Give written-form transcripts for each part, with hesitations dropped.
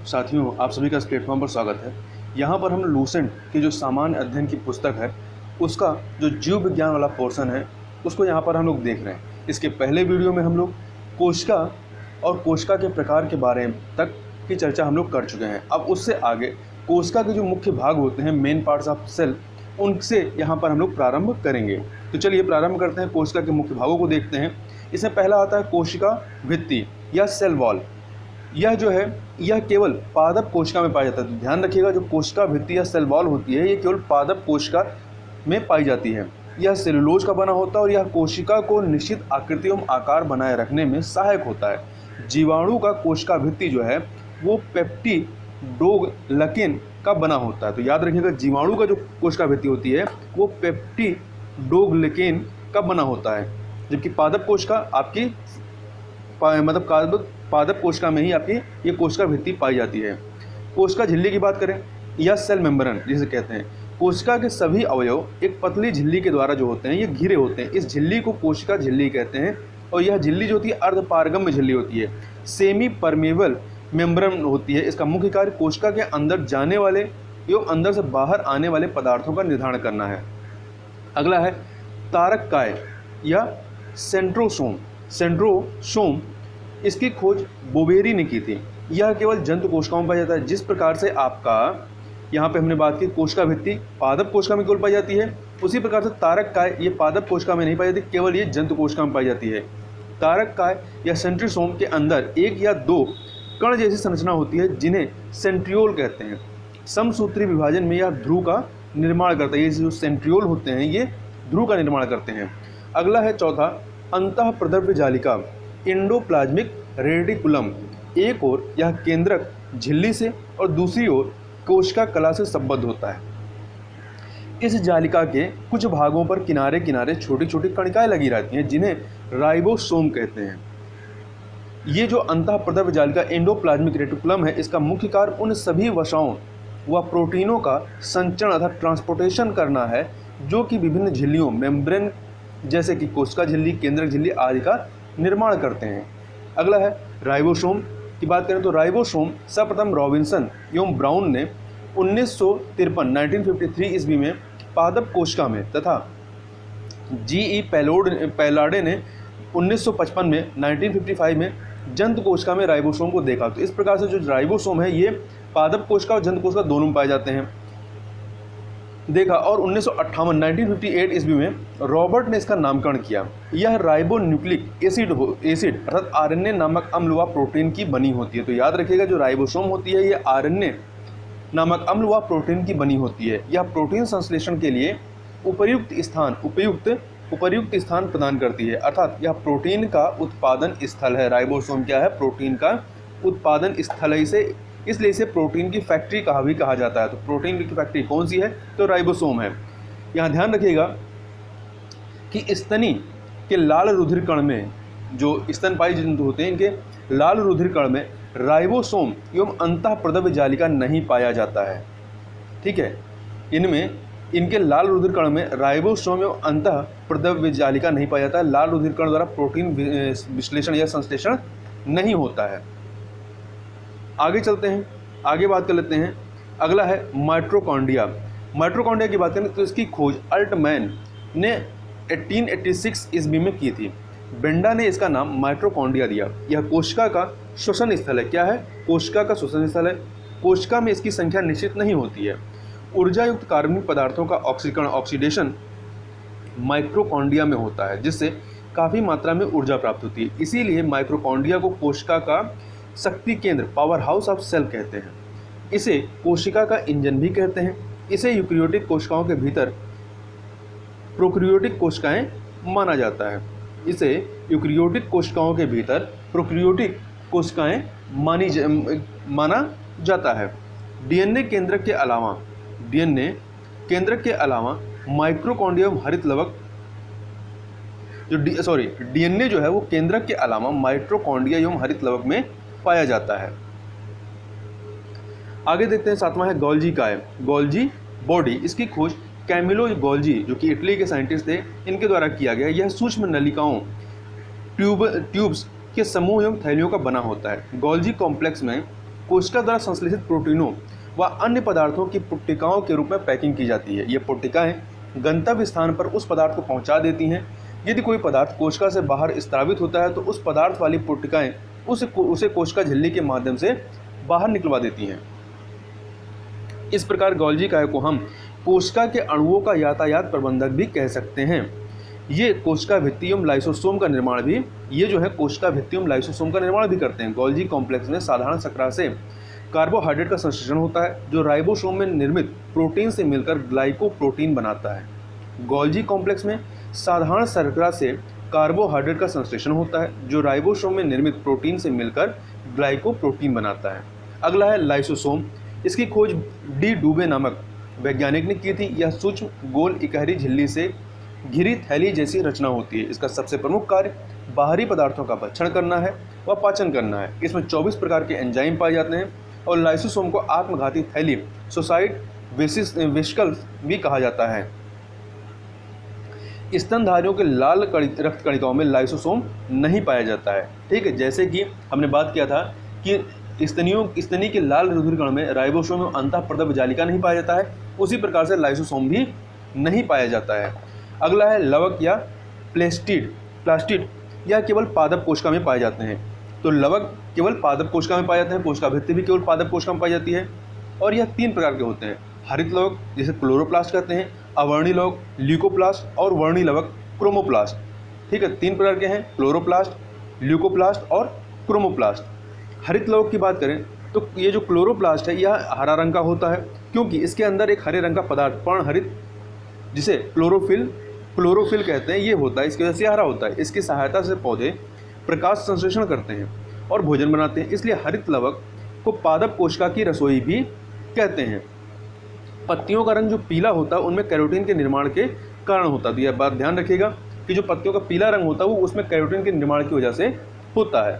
साथियों, आप सभी का इस प्लेटफॉर्म पर स्वागत है। यहाँ पर हम लूसेंट की जो सामान्य अध्ययन की पुस्तक है, उसका जो जीव विज्ञान वाला पोर्शन है, उसको यहाँ पर हम लोग देख रहे हैं। इसके पहले वीडियो में हम लोग कोशिका और कोशिका के प्रकार के बारे तक की चर्चा हम लोग कर चुके हैं। अब उससे आगे कोशिका के जो मुख्य भाग होते हैं, मेन पार्ट्स ऑफ सेल, उनसे यहाँ पर हम लोग प्रारंभ करेंगे। तो चलिए प्रारंभ करते हैं, कोशिका के मुख्य भागों को देखते हैं। इसमें पहला आता है कोशिका भित्ति या सेल वॉल। यह जो है यह केवल पादप कोशिका में पाया जाता है। तो ध्यान रखिएगा, जो कोशिका भित्ति या सेल वॉल होती है, ये केवल पादप कोशिका में पाई जाती है। यह सेलुलोज का बना होता है और यह कोशिका को निश्चित आकृति एवं आकार बनाए रखने में सहायक होता है। जीवाणु का कोशिका भित्ति जो है वो पेप्टिडोग्लकिन का बना होता है। तो याद रखिएगा, जीवाणु का जो कोशिका भित्ति होती है वो पेप्टिडोग्लकिन का बना होता है, जबकि पादप कोशिका आपकी पादप कोशिका में ही आपकी ये कोशिका भित्ति पाई जाती है। कोशिका झिल्ली की बात करें या सेल मेम्ब्रेन जिसे कहते हैं, कोशिका के सभी अवयव एक पतली झिल्ली के द्वारा जो होते हैं ये घिरे होते हैं। इस झिल्ली को कोशिका झिल्ली कहते हैं और यह झिल्ली जो होती है अर्धपारगम्य झिल्ली होती है, सेमी परमेबल मेम्ब्रेन होती है। इसका मुख्य कार्य कोशिका के अंदर जाने वाले एवं अंदर से बाहर आने वाले पदार्थों का निर्धारण करना है। अगला है तारककाय या सेंट्रोसोम। इसकी खोज बोवेरी ने की थी। यह केवल जंतु कोशिकाओं में पाया जाता है। जिस प्रकार से आपका यहाँ पे हमने बात की कोशिका भित्ति पादप कोशिका में केवल पाई जाती है, उसी प्रकार से तारककाय ये पादप कोशिका में नहीं पाई जाती, केवल ये जंतु कोशिका में पाई जाती है। तारककाय या सेंट्रोसोम के अंदर एक या दो कण जैसी संरचना होती है जिन्हें सेंट्रियोल कहते हैं। समसूत्री विभाजन में यह ध्रुव का निर्माण करता है। ये जो सेंट्रियोल होते हैं ये ध्रुव का निर्माण करते हैं। अगला है चौथा अंतःप्रद्रव्य जालिका एंडोप्लाज्मिक रेटिकुलम। एक ओर यह केंद्रक झिल्ली से और दूसरी ओर कोशिका कला से संबद्ध होता है। इस जालिका के कुछ भागों पर किनारे किनारे छोटी छोटी कणिकाएं लगी रहती हैं जिन्हें राइबोसोम कहते हैं। ये जो अंतःप्रद्रव्य जालिका एंडोप्लाज्मिक रेटिकुलम है, इसका मुख्य कार्य उन सभी वसाओं व प्रोटीनों का संचरण अर्थात ट्रांसपोर्टेशन करना है जो कि विभिन्न झिल्लियों मेम्ब्रेन जैसे कि कोशिका झिल्ली, केंद्रक झिल्ली आदि का निर्माण करते हैं। अगला है राइबोसोम की बात करें तो राइबोसोम सर्वप्रथम रॉबिन्सन एवं ब्राउन ने 1953 ईस्वी में पादप कोशिका में तथा जी.ई. पैलाडे ने 1955 में 1955 में जंतु कोशिका में राइबोसोम को देखा। तो इस प्रकार से जो राइबोसोम है ये पादप कोशिका और जंतु कोशिका दोनों में पाए जाते हैं देखा। और 1958 ईस्वी में रॉबर्ट ने इसका नामकरण किया। यह राइबोन्यूक्लिक एसिड अर्थात आरएनए नामक अम्ल व प्रोटीन की बनी होती है। तो याद रखिएगा, जो राइबोसोम होती है ये आरएनए नामक अम्ल व प्रोटीन की बनी होती है। यह प्रोटीन संश्लेषण के लिए उपयुक्त स्थान प्रदान करती है, अर्थात यह प्रोटीन का उत्पादन स्थल है। राइबोसोम क्या है? प्रोटीन का उत्पादन स्थल है। इसलिए इसे प्रोटीन की फैक्ट्री कहा जाता है। तो प्रोटीन की फैक्ट्री कौन सी है? तो राइबोसोम है। यहाँ ध्यान रखिएगा कि स्तनी के लाल रुधिर कण में, जो स्तनपायी जंतु होते हैं, इनके लाल रुधिर कण में राइबोसोम एवं अंतःप्रद्रव्य जालिका नहीं पाया जाता है। ठीक है, इनके लाल रुधिर कण में राइबोसोम एवं अंतःप्रद्रव्य जालिका नहीं पाया जाता है। लाल रुधिर कण द्वारा प्रोटीन विश्लेषण या संश्लेषण नहीं होता है। आगे चलते हैं, आगे बात कर लेते हैं। अगला है माइटोकॉन्ड्रिया। माइटोकॉन्ड्रिया की बात करें तो इसकी खोज अल्टमैन ने 1886 ईस्वी में की थी। बेंडा ने इसका नाम माइटोकॉन्ड्रिया दिया। यह कोशिका का श्वसन स्थल है। क्या है? कोशिका का श्वसन स्थल है। कोशिका में इसकी संख्या निश्चित नहीं होती है। ऊर्जा युक्त कार्बनिक पदार्थों का ऑक्सीडेशन माइटोकॉन्ड्रिया में होता है, जिससे काफ़ी मात्रा में ऊर्जा प्राप्त होती है। इसीलिए माइटोकॉन्ड्रिया को कोशिका का शक्ति केंद्र, पावर हाउस ऑफ सेल कहते हैं। इसे कोशिका का इंजन भी कहते हैं। इसे यूकेरियोटिक कोशिकाओं के भीतर प्रोकैरियोटिक कोशिकाएं माना जाता है। इसे यूकेरियोटिक कोशिकाओं के भीतर प्रोकैरियोटिक कोशिकाएं माना जाता है। डीएनए केंद्रक के अलावा माइटोकॉन्ड्रिया हरित लवक डीएनए जो है वो केंद्रक के अलावा माइटोकॉन्ड्रिया एवं हरित लवक में पाया जाता है। आगे देखते हैं, सातवां है गोल्जी बॉडी। इसकी खोज कैमिलो गोल्जी, जो कि इटली के साइंटिस्ट थे, इनके द्वारा किया गया। यह सूक्ष्म नलिकाओं ट्यूब्स के समूह एवं थैलियों का बना होता है। गोल्जी कॉम्प्लेक्स में कोशिका द्वारा संश्लेषित प्रोटीनों व अन्य पदार्थों की पुट्टिकाओं के रूप में पैकिंग की जाती है। ये पुट्टिकाएं गंतव्य स्थान पर उस पदार्थ को पहुंचा देती हैं। यदि कोई पदार्थ कोशिका से बाहर स्रावित होता है तो उस पदार्थ वाली पुट्टिकाएं उसे कोशिका झिल्ली के माध्यम से बाहर निकलवा देती हैं। इस प्रकार गोल्जी काय को हम कोशिका के अणुओं का यातायात प्रबंधक भी कह सकते हैं। ये कोशिका भित्ति एवं लाइसोसोम का निर्माण भी कोशिका भित्ति एवं लाइसोसोम का निर्माण भी करते हैं। गोल्जी कॉम्प्लेक्स में साधारण शर्करा से कार्बोहाइड्रेट का संश्लेषण होता है जो राइबोसोम में निर्मित प्रोटीन से मिलकर ग्लाइकोप्रोटीन बनाता है। गोल्जी कॉम्प्लेक्स में साधारण शर्करा से कार्बोहाइड्रेट का संश्लेषण होता है जो राइबोसोम में निर्मित प्रोटीन से मिलकर ग्लाइकोप्रोटीन बनाता है। अगला है लाइसोसोम। इसकी खोज डी डूबे नामक वैज्ञानिक ने की थी। यह सूक्ष्म गोल इकहरी झिल्ली से घिरी थैली जैसी रचना होती है। इसका सबसे प्रमुख कार्य बाहरी पदार्थों का भक्षण करना है व पाचन करना है। इसमें 24 प्रकार के एंजाइम पाए जाते हैं और लाइसोसोम को आत्मघाती थैली सोसाइट वेसिकल्स भी कहा जाता है। स्तनधारियों के लाल रक्त कणिकाओं में लाइसोसोम नहीं पाया जाता है। ठीक है, जैसे कि हमने बात किया था कि स्तनी के लाल रुधिर में राइबोसोम एवं अंतःप्रदब जालिका नहीं पाया जाता है, उसी प्रकार से लाइसोसोम भी नहीं पाया जाता है। अगला है लवक या प्लास्टिड। यह केवल पादप कोशिका में पाए जाते हैं। तो लवक केवल पादप कोशिका में पाए जाते हैं, कोशिका भित्ति भी केवल पादप कोशिका में पाई जाती है। और यह 3 प्रकार के होते हैं। हरित लवक जिसे क्लोरोप्लास्ट कहते हैं, अवर्णी लवक ल्यूकोप्लास्ट और वर्णी लवक क्रोमोप्लास्ट। ठीक है, 3 प्रकार के हैं, क्लोरोप्लास्ट, ल्यूकोप्लास्ट और क्रोमोप्लास्ट। हरित लवक की बात करें तो ये जो क्लोरोप्लास्ट है यह हरा रंग का होता है क्योंकि इसके अंदर एक हरे रंग का पदार्थ पर्णहरित जिसे क्लोरोफिल कहते हैं ये होता है, इसकी वजह से हरा होता है। इसकी सहायता से पौधे प्रकाश संश्लेषण करते हैं और भोजन बनाते हैं, इसलिए हरित लवक को पादप कोशिका की रसोई भी कहते हैं। पत्तियों का रंग जो पीला होता है उनमें कैरोटीन के निर्माण के कारण होता है। तो यह बात ध्यान रखिएगा कि जो पत्तियों का पीला रंग होता है वो उसमें कैरोटीन के निर्माण की वजह से होता है।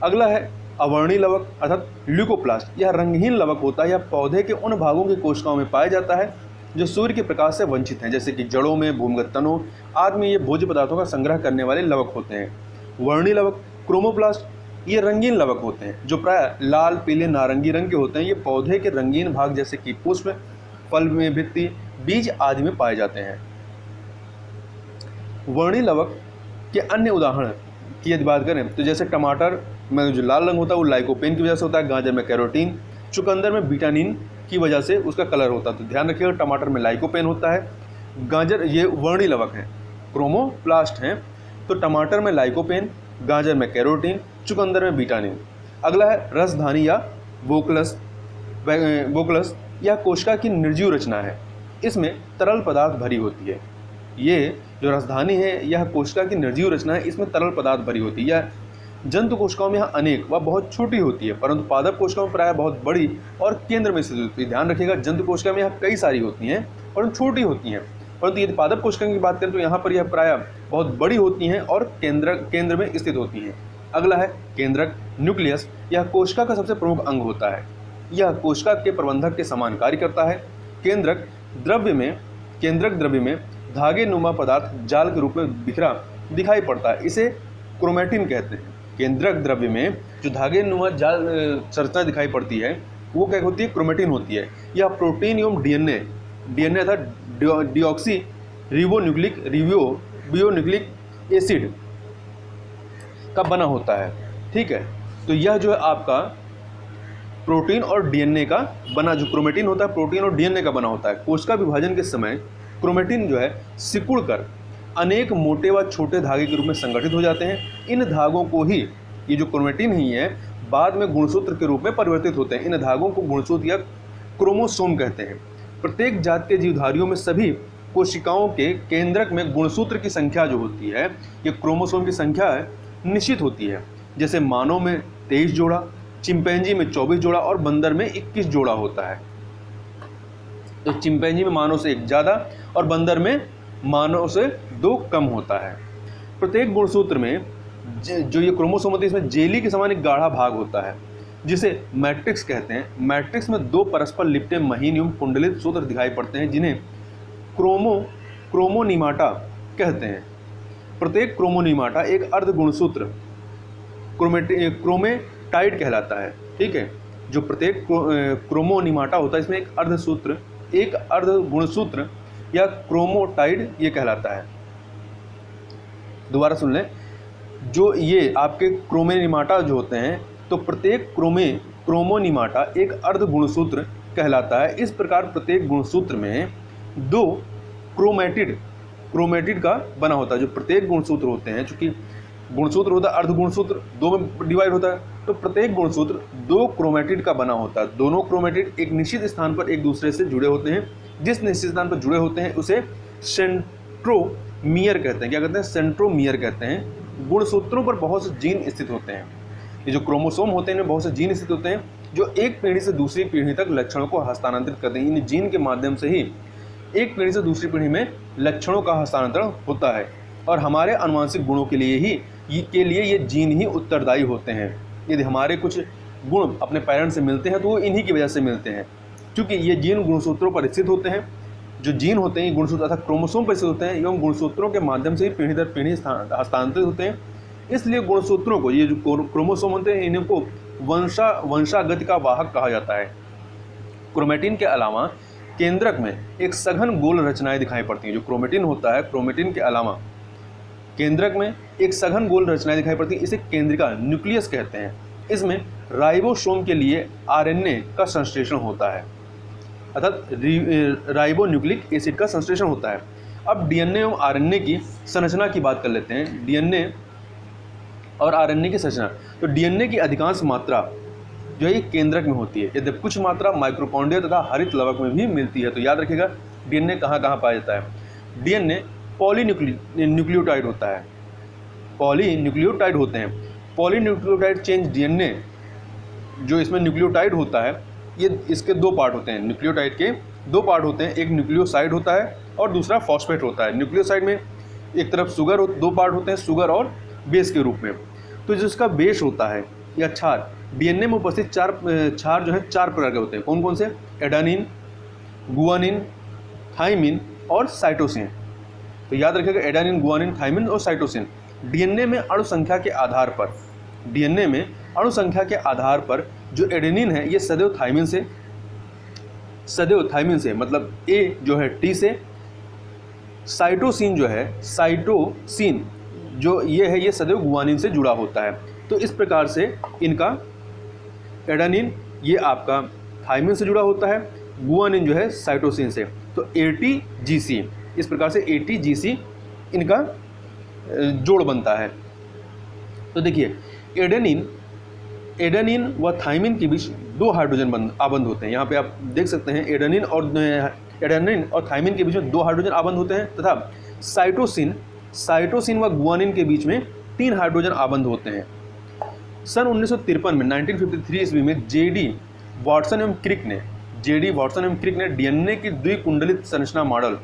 अगला है अवर्णी लवक अर्थात ल्यूकोप्लास्ट। यह रंगहीन लवक होता है। यह पौधे के उन भागों की कोशिकाओं में पाया जाता है जो सूर्य के प्रकाश से वंचित हैं, जैसे कि जड़ों में, भूमिगत तनों आदि में ये भोज्य पदार्थों का संग्रह करने वाले लवक होते हैं। वर्णी लवक क्रोमोप्लास्ट ये रंगीन लवक होते हैं जो प्राय लाल, पीले, नारंगी रंग के होते हैं। ये पौधे के रंगीन भाग जैसे कि पुष्प, फल में भित्ति, बीज आदि में पाए जाते हैं। वर्णी लवक के अन्य उदाहरण की यदि बात करें तो जैसे टमाटर में जो लाल रंग होता है वो लाइकोपेन की वजह से होता है, गाजर में कैरोटीन, चुकंदर में विटामिन की वजह से उसका कलर होता है। तो ध्यान रखिएगा टमाटर में लाइकोपेन होता है, गाजर ये वर्णी लवक हैं, क्रोमोप्लास्ट हैं। तो टमाटर में लाइकोपेन, गाजर में कैरोटीन, चुकंदर में विटामिन। अगला है रसधानी या बोकलस। यह कोशिका की निर्जीव रचना है, इसमें तरल पदार्थ भरी होती है। ये जो रसधानी है यह कोशिका की निर्जीव रचना है, इसमें तरल पदार्थ भरी होती है। यह जंतु कोशिकाओं में अनेक व बहुत छोटी होती है, परंतु पादप कोशिकाओं में प्रायः बहुत बड़ी और केंद्र में स्थित होती है। ध्यान रखिएगा जंतु कोशिका में यहाँ कई सारी होती हैं परंतु छोटी होती हैं, परंतु यदि पादप कोशिका की बात करें तो यहाँ पर यह प्रायः बहुत बड़ी होती हैं और केंद्र में स्थित होती हैं। अगला है केंद्रक न्यूक्लियस। यह कोशिका का सबसे प्रमुख अंग होता है। यह कोशिका के प्रबंधक के समान कार्य करता है। केंद्रक द्रव्य में धागे नुमा पदार्थ जाल के रूप में बिखरा दिखाई पड़ता है, इसे क्रोमैटिन कहते हैं। केंद्रक द्रव्य में जो धागे नुमा जाल संरचना दिखाई पड़ती है वो क्या होती है, क्रोमैटिन होती है। यह प्रोटीन एवं डीएनए अर्थात डिऑक्सी रिबोन्यूक्लिक एसिड का बना होता है। ठीक है, तो यह जो है आपका प्रोटीन और डीएनए का बना, जो क्रोमैटिन होता है प्रोटीन और डीएनए का बना होता है। कोशिका विभाजन के समय क्रोमैटिन जो है सिकुड़कर अनेक मोटे व छोटे धागे के रूप में संगठित हो जाते हैं। इन धागों को ही, ये जो क्रोमैटिन ही है, बाद में गुणसूत्र के रूप में परिवर्तित होते हैं। इन धागों को गुणसूत्र या क्रोमोसोम कहते हैं। प्रत्येक जात के जीवधारियों में सभी कोशिकाओं के केंद्रक में गुणसूत्र की संख्या जो होती है, ये क्रोमोसोम की संख्या है, निश्चित होती है। जैसे मानव में 23 जोड़ा, चिंपैंजी में 24 जोड़ा और बंदर में 21 जोड़ा होता है। तो चिंपैंजी में मानव से 1 ज़्यादा और बंदर में मानव से 2 कम होता है। प्रत्येक गुणसूत्र में जो ये क्रोमोसोम होती है इसमें जेली के समान एक गाढ़ा भाग होता है जिसे मैट्रिक्स कहते हैं। मैट्रिक्स में 2 परस्पर लिपटे महीन एवं कुंडलित सूत्र दिखाई पड़ते हैं जिन्हें क्रोमोनीमाटा कहते हैं। प्रत्येक क्रोमोनीमाटा एक अर्ध गुणसूत्र क्रोमेटाइड कहलाता है। ठीक है, जो प्रत्येक क्रोमोनिमाटा होता है इसमें एक अर्ध गुणसूत्र या क्रोमोटाइड ये कहलाता है। दोबारा सुन लें, जो ये आपके क्रोमोनिमाटा जो होते हैं तो प्रत्येक क्रोमोनिमाटा एक अर्ध गुणसूत्र कहलाता है। इस प्रकार प्रत्येक गुणसूत्र में 2 क्रोमेटिड का बना होता है। जो प्रत्येक गुणसूत्र होते हैं, चूंकि गुणसूत्र होता है अर्ध गुणसूत्र 2 में डिवाइड होता है, तो प्रत्येक गुणसूत्र 2 क्रोमेटिड का बना होता है। दोनों क्रोमेटिड एक निश्चित स्थान पर एक दूसरे से जुड़े होते हैं। जिस निश्चित स्थान पर जुड़े होते हैं उसे सेंट्रोमियर कहते हैं। क्या कहते हैं? सेंट्रोमियर कहते हैं। गुणसूत्रों पर बहुत से जीन स्थित होते हैं। ये जो क्रोमोसोम होते हैं इनमें बहुत से जीन स्थित होते हैं जो एक पीढ़ी से दूसरी पीढ़ी तक लक्षणों को हस्तांतरित करते हैं। इन जीन के माध्यम से ही एक पीढ़ी से दूसरी पीढ़ी में लक्षणों का हस्तांतरण होता है और हमारे आनुवंशिक गुणों के लिए ये जीन ही उत्तरदायी होते हैं। यदि हमारे कुछ गुण अपने पेरेंट्स से मिलते हैं तो वो इन्हीं की वजह से मिलते हैं, क्योंकि ये जीन गुणसूत्रों पर स्थित होते हैं। जो जीन होते हैं गुणसूत्र अर्थात क्रोमोसोम पर स्थित होते हैं एवं गुणसूत्रों के माध्यम से ही पीढ़ी दर पीढ़ी हस्तांतरित होते हैं। इसलिए गुणसूत्रों को, ये जो क्रोमोसोम होते हैं इनको वंशागति का वाहक कहा जाता है। क्रोमेटिन के अलावा केंद्रक में एक सघन गोल रचनाएं दिखाई पड़ती हैं। जो क्रोमेटिन होता है, क्रोमेटिन के अलावा केंद्रक में एक सघन गोल रचनाएं दिखाई पड़ती हैं। इसे केंद्रिका न्यूक्लियस कहते हैं। इसमें राइबोसोम के लिए आरएनए का संश्लेषण होता है, अर्थात राइबोन्यूक्लिक एसिड का संश्लेषण होता है। अब डीएनए एवं आरएनए की संरचना की बात कर लेते हैं। डीएनए और आरएनए की संरचना, तो डीएनए की अधिकांश मात्रा जो है ये केंद्रक में होती है, यद्यपि कुछ मात्रा माइक्रोकॉन्ड्रिया तथा हरित लवक में भी मिलती है। तो याद रखिएगा डीएनए कहाँ कहाँ पाया जाता है। डीएनए पॉलीन्यूक्लियोटाइड होता है, पॉलीन्यूक्लियोटाइड होते हैं। पॉलीन्यूक्लियोटाइड चेंज डीएनए, जो इसमें न्यूक्लियोटाइड होता है, ये इसके 2 पार्ट होते हैं। न्यूक्लियोटाइड के 2 पार्ट होते हैं, एक न्यूक्लियोसाइड होता है और दूसरा फॉस्फेट होता है। न्यूक्लियोसाइड में एक तरफ सुगर 2 पार्ट होते हैं, सुगर और बेस के रूप में। तो जिसका बेस होता है या क्षार, डीएनए में उपस्थित क्षार जो है 4 प्रकार के होते हैं। कौन कौन से? एडेनिन, गुआनिन, थाइमिन और साइटोसिन। तो याद रखिएगा एडेनिन, गुआनिन, थाइमिन और साइटोसिन। डीएनए में अणु संख्या के आधार पर जो एडेनिन है ये सदैव थाइमिन से मतलब ए जो है टी से, साइटोसिन जो ये है ये सदैव गुआनिन से जुड़ा होता है। तो इस प्रकार से इनका एडेनिन ये आपका थाइमिन से जुड़ा होता है, गुआनिन जो है साइटोसिन से। तो ATGC, इस प्रकार से ATGC इनका जोड़ बनता है। तो देखिए एडेनिन व थाइमिन के बीच 2 हाइड्रोजन आबंध होते हैं। यहाँ पे आप देख सकते हैं एडेनिन और थाइमिन के बीच में 2 हाइड्रोजन आबंध होते हैं तथा साइटोसिन व गुआनिन के बीच में 3 हाइड्रोजन आबंध होते हैं। सन 1953 में 1953 ईस्वी में जेडी वाटसन एवं क्रिक ने डीएनए की द्विकुंडलित संरचना मॉडल,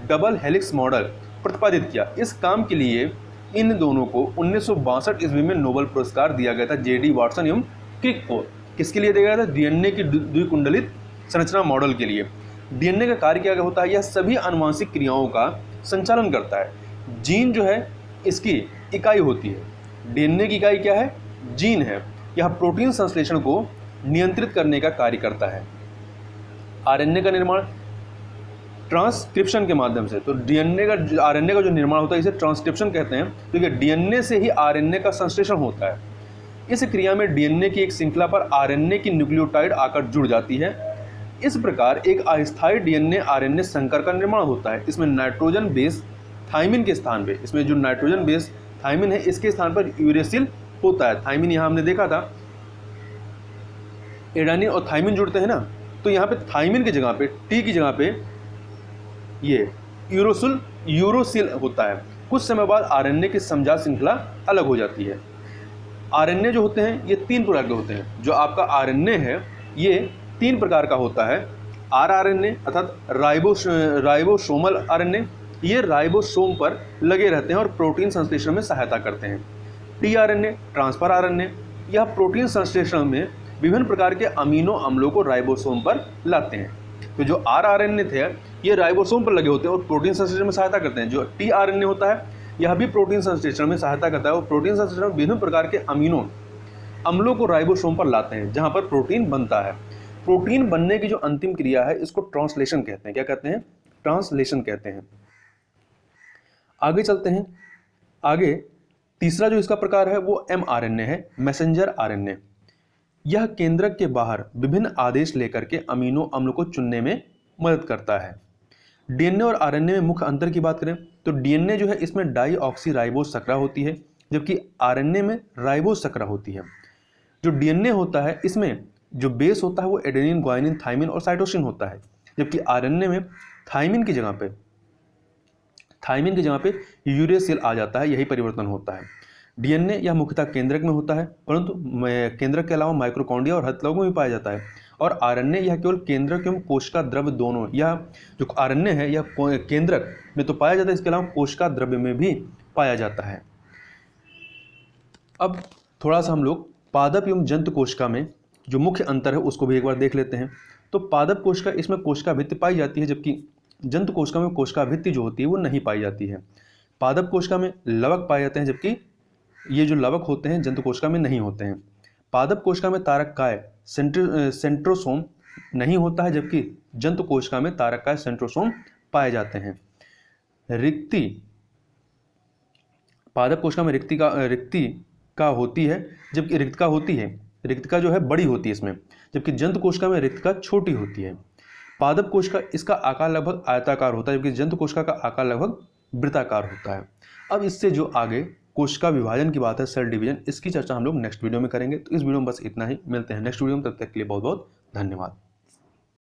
डबल हेलिक्स मॉडल प्रतिपादित किया। इस काम के लिए इन दोनों को 1962 ईस्वी में नोबेल पुरस्कार दिया गया था। जेडी वाटसन एवं क्रिक को किसके लिए दिया गया था? डीएनए की द्विकुंडलित संरचना मॉडल के लिए। डीएनए का कार्य क्या होता है? यह सभी आनुवंशिक क्रियाओं का संचालन करता है। जीन जो है इसकी इकाई होती है। डीएनए की इकाई क्या है? जीन है। यह प्रोटीन संश्लेषण को नियंत्रित करने का कार्य करता है। आरएनए का निर्माण ट्रांसक्रिप्शन के माध्यम से, तो आरएनए का जो निर्माण होता है इसे ट्रांसक्रिप्शन कहते हैं, क्योंकि डीएनए से ही आरएनए का संश्लेषण होता है। इस क्रिया में डीएनए की एक श्रृंखला पर आरएनए की न्यूक्लियोटाइड आकर जुड़ जाती है। इस प्रकार एक अस्थायी डीएनए आरएनए संकर का निर्माण होता है। इसमें नाइट्रोजन बेस थाइमिन के स्थान पे, इसमें जो नाइट्रोजन बेस थाइमिन है इसके स्थान पर यूरेसिल होता है। थाइमिन यहाँ हमने देखा था, एडेनिन और थाइमिन जुड़ते हैं ना, तो यहाँ पे थाइमिन की जगह पे, टी की जगह पे ये यूरोसिल होता है। कुछ समय बाद आरएनए की समजात श्रृंखला अलग हो जाती है। आरएनए जो होते हैं ये 3 प्रकार के होते हैं। जो आपका आरएनए है ये 3 प्रकार का होता है। आरआरएनए अर्थात राइबोसोमल आरएनए, ये राइबोसोम पर लगे रहते हैं और प्रोटीन संश्लेषण में सहायता करते हैं। टीआरएनए ट्रांसफर आरएनए, यह प्रोटीन संश्लेषण में विभिन्न प्रकार के अमीनो अम्लों को राइबोसोम पर लाते हैं। तो जो आरआरएनए थे ये राइबोसोम पर लगे होते हैं और प्रोटीन संश्लेषण में सहायता करते हैं। जो टीआरएनए होता है यह भी प्रोटीन संश्लेषण में सहायता करता है और प्रोटीन संश्लेषण में विभिन्न प्रकार के अम्लों को राइबोसोम पर लाते हैं जहां पर प्रोटीन बनता है। प्रोटीन बनने की जो अंतिम क्रिया है इसको ट्रांसलेशन कहते हैं। क्या कहते हैं? ट्रांसलेशन कहते हैं। आगे चलते हैं। आगे तीसरा जो इसका प्रकार है वो mRNA है, मैसेंजर आरएनए। यह केंद्रक के बाहर विभिन्न आदेश लेकर के अमीनो अम्ल को चुनने में मदद करता है। डीएनए और आरएनए में मुख्य अंतर की बात करें तो डीएनए जो है इसमें डाईऑक्सी राइबोस सकरा होती है, जबकि आरएनए में राइबोस सकरा होती है। जो डीएनए होता है इसमें जो बेस होता है वो एडेनिन, ग्वानिन, थाइमिन और साइटोसिन होता है, जबकि आरएनए में थाइमिन की जगह पे यूरेसिल आ जाता है। यही परिवर्तन होता है। डीएनए यह मुख्यतः केंद्रक में होता है, परंतु केंद्रक के अलावा माइक्रोकॉन्ड्रिया और हथलग में भी पाया जाता है। और आरएनए यह केवल केंद्रक एवं कोशिका द्रव्य दोनों, यह जो आरएनए है यह केंद्रक में तो पाया जाता है, इसके अलावा कोशिका द्रव्य में भी पाया जाता है। अब थोड़ा सा हम लोग पादप एवं जंतु कोशिका में जो मुख्य अंतर है उसको भी एक बार देख लेते हैं। तो पादप कोशिका इसमें कोशिका भित्ति पाई जाती है, जबकि जंतु कोशिका में कोशिका भित्ति जो होती है वो नहीं पाई जाती है। पादप कोशिका में लवक पाए जाते हैं, जबकि ये जो लवक होते हैं जंतु कोशिका में नहीं होते हैं। पादप कोशिका में तारककाय सेंट्रोसोम नहीं होता है, जबकि जंतु कोशिका में तारककाय सेंट्रोसोम पाए जाते हैं। रिक्ति पादप कोशिका में रिक्तिका होती है, जबकि रिक्तिका जो है बड़ी होती है इसमें, जबकि जंतु कोशिका में रिक्तिका छोटी होती है। पादप कोशिका इसका आकार लगभग आयताकार होता है, जबकि जंतु कोशिका का आकार लगभग वृत्ताकार होता है। अब इससे जो आगे कोशिका विभाजन की बात है, सेल डिवीजन, इसकी चर्चा हम लोग नेक्स्ट वीडियो में करेंगे। तो इस वीडियो में बस इतना ही। मिलते हैं नेक्स्ट वीडियो में, तब तक के लिए बहुत बहुत धन्यवाद।